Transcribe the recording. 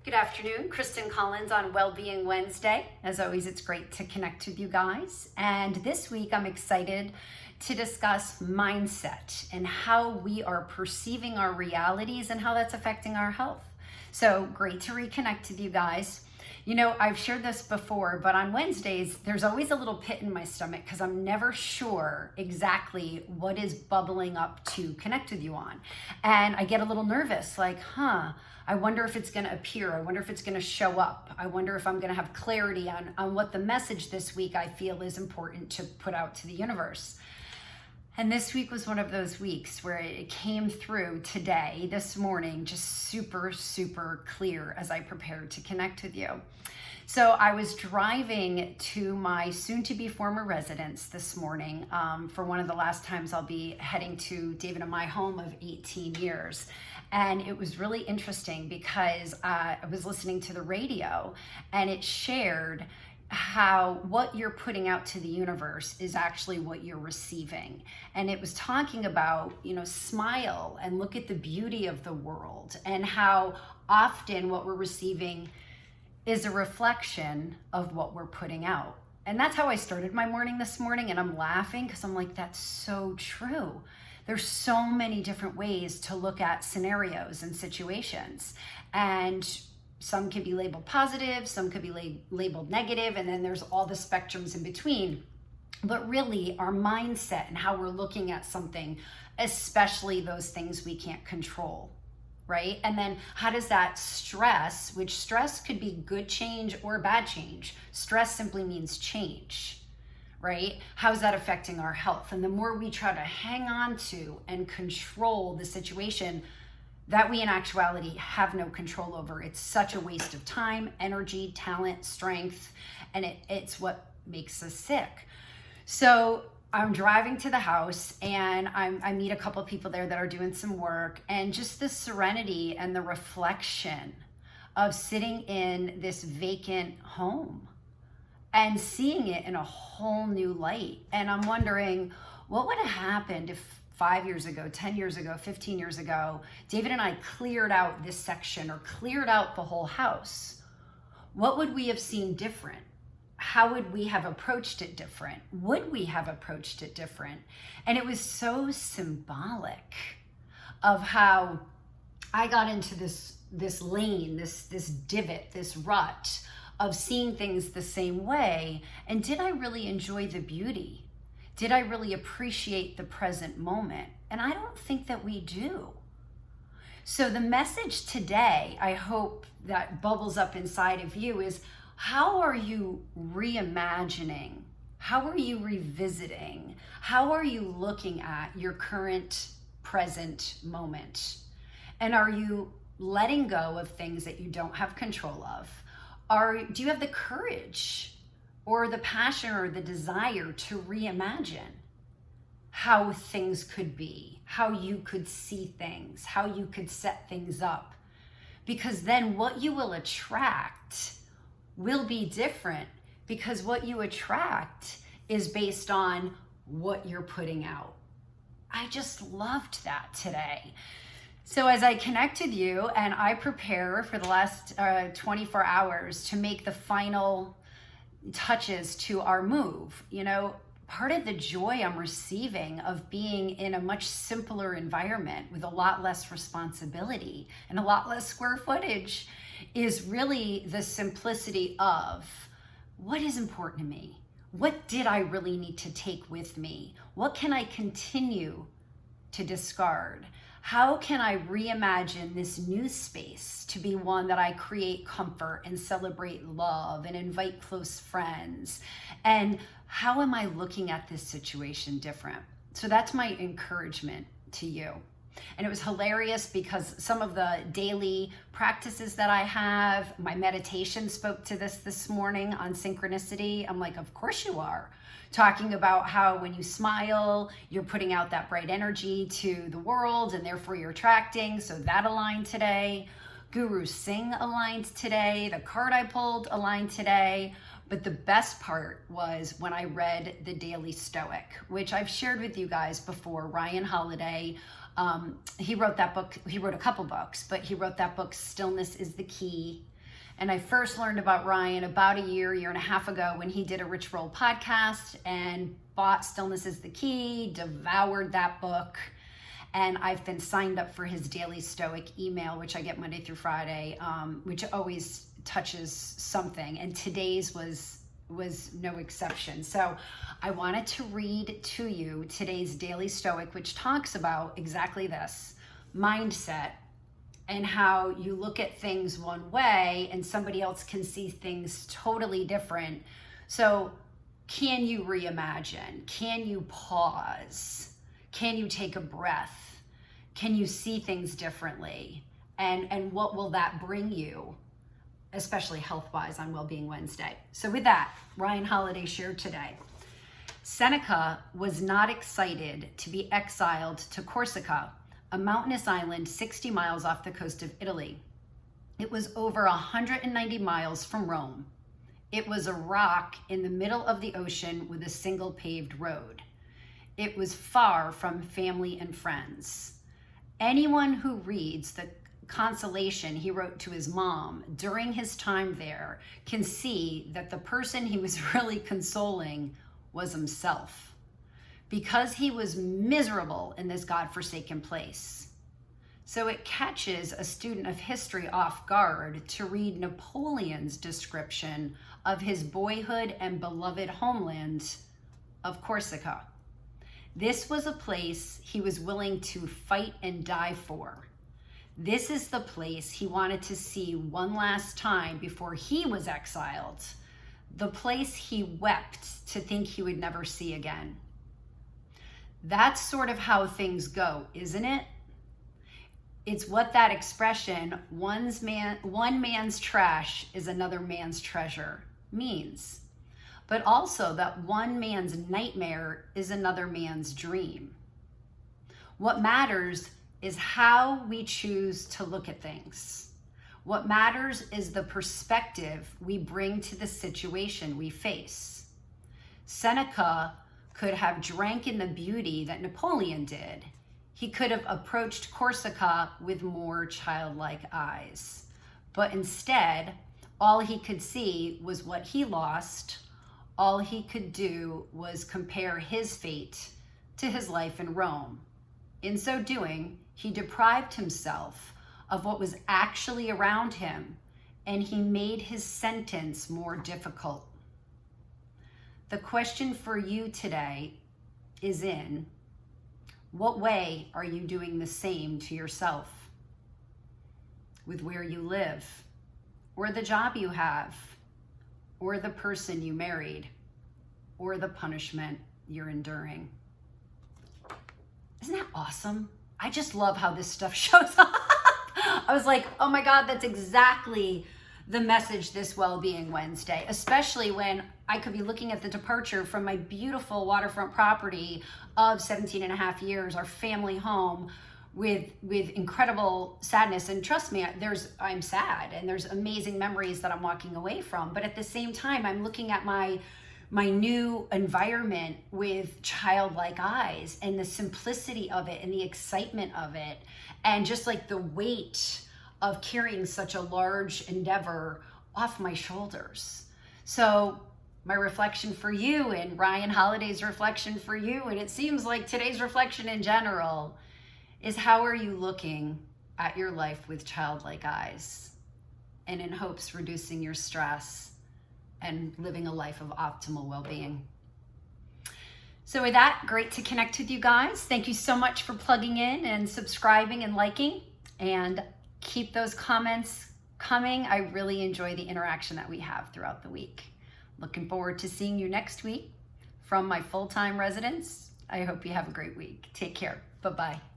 Good afternoon, Kristen Collins on Wellbeing Wednesday. As always, it's great to connect with you guys. And this week, I'm excited to discuss mindset and how we are perceiving our realities and how that's affecting our health. So great to reconnect with you guys. You know, I've shared this before, but on Wednesdays, there's always a little pit in my stomach because I'm never sure exactly what is bubbling up to connect with you on. And I get a little nervous, like, I wonder if it's going to appear. I wonder if it's going to show up. I wonder if I'm going to have clarity on what the message this week I feel is important to put out to the universe. And this week was one of those weeks where it came through today, this morning, just super, super clear as I prepared to connect with you. So I was driving to my soon-to-be former residence this morning for one of the last times I'll be heading to David and my home of 18 years. And it was really interesting because I was listening to the radio and it shared how what you're putting out to the universe is actually what you're receiving. And it was talking about, smile and look at the beauty of the world and how often what we're receiving is a reflection of what we're putting out. And that's how I started my morning this morning. And I'm laughing because I'm like, that's so true. There's so many different ways to look at scenarios and situations. And some can be labeled positive, some could be labeled negative, and then there's all the spectrums in between. But really, our mindset and how we're looking at something, especially those things we can't control, right? And then how does that stress, which stress could be good change or bad change. Stress simply means change, right? How's that affecting our health? And the more we try to hang on to and control the situation that we in actuality have no control over, it's such a waste of time, energy, talent, strength, and it's what makes us sick. So I'm driving to the house and I meet a couple of people there that are doing some work, and just the serenity and the reflection of sitting in this vacant home and seeing it in a whole new light. And I'm wondering, what would have happened if 5 years ago, 10 years ago, 15 years ago, David and I cleared out this section or cleared out the whole house? What would we have seen different? How would we have approached it different? Would we have approached it different? And it was so symbolic of how I got into this lane, this divot, this rut of seeing things the same way. And did I really enjoy the beauty? Did I really appreciate the present moment? And I don't think that we do. So the message today, I hope that bubbles up inside of you, is how are you reimagining? How are you revisiting? How are you looking at your current present moment? And are you letting go of things that you don't have control of? Do you have the courage or the passion or the desire to reimagine how things could be, how you could see things, how you could set things up? Because then what you will attract will be different, because what you attract is based on what you're putting out. I just loved that today. So as I connect with you and I prepare for the last 24 hours to make the final touches to our move, part of the joy I'm receiving of being in a much simpler environment with a lot less responsibility and a lot less square footage is really the simplicity of what is important to me. What did I really need to take with me? What can I continue to discard? How can I reimagine this new space to be one that I create comfort and celebrate love and invite close friends? And how am I looking at this situation different? So that's my encouragement to you. And it was hilarious because some of the daily practices that I have, my meditation spoke to this morning on synchronicity. I'm like, of course you are. Talking about how when you smile, you're putting out that bright energy to the world and therefore you're attracting. So that aligned today. Guru Singh aligned today. The card I pulled aligned today. But the best part was when I read the Daily Stoic, which I've shared with you guys before. Ryan Holiday He wrote that book. He wrote a couple books, but he wrote that book, Stillness is the Key. And I first learned about Ryan about a year and a half ago when he did a Rich Roll podcast and bought Stillness is the Key, devoured that book. And I've been signed up for his daily Stoic email, which I get Monday through Friday, which always touches something. And today's was no exception. So I wanted to read to you today's daily Stoic, which talks about exactly this, mindset, and how you look at things one way and somebody else can see things totally different. So can you reimagine? Can you pause? Can you take a breath? Can you see things differently? And what will that bring you, especially health-wise on Wellbeing Wednesday? So with that, Ryan Holiday shared today, Seneca was not excited to be exiled to Corsica, a mountainous island 60 miles off the coast of Italy. It was over 190 miles from Rome. It was a rock in the middle of the ocean with a single paved road. It was far from family and friends. Anyone who reads the consolation he wrote to his mom during his time there can see that the person he was really consoling was himself, because he was miserable in this godforsaken place. So it catches a student of history off guard to read Napoleon's description of his boyhood and beloved homeland of Corsica. This was a place he was willing to fight and die for. This is the place he wanted to see one last time before he was exiled, the place he wept to think he would never see again. That's sort of how things go, isn't it? It's what that expression, one man's trash is another man's treasure, means. But also that one man's nightmare is another man's dream. What matters is how we choose to look at things. What matters is the perspective we bring to the situation we face. Seneca could have drank in the beauty that Napoleon did. He could have approached Corsica with more childlike eyes. But instead, all he could see was what he lost. All he could do was compare his fate to his life in Rome. In so doing, he deprived himself of what was actually around him, and he made his sentence more difficult. The question for you today is in what way are you doing the same to yourself? With where you live, or the job you have, or the person you married, or the punishment you're enduring. Isn't that awesome? I just love how this stuff shows up. I was like, oh my God, that's exactly the message this Wellbeing Wednesday, especially when I could be looking at the departure from my beautiful waterfront property of 17 and a half years, our family home, with incredible sadness. And trust me, I'm sad and there's amazing memories that I'm walking away from. But at the same time, I'm looking at my new environment with childlike eyes and the simplicity of it and the excitement of it. And just like the weight of carrying such a large endeavor off my shoulders. So my reflection for you and Ryan Holiday's reflection for you, and it seems like today's reflection in general, is how are you looking at your life with childlike eyes, and in hopes reducing your stress and living a life of optimal well-being. So with that, great to connect with you guys. Thank you so much for plugging in and subscribing and liking, and keep those comments coming. I really enjoy the interaction that we have throughout the week. Looking forward to seeing you next week from my full-time residence. I hope you have a great week. Take care. Bye-bye.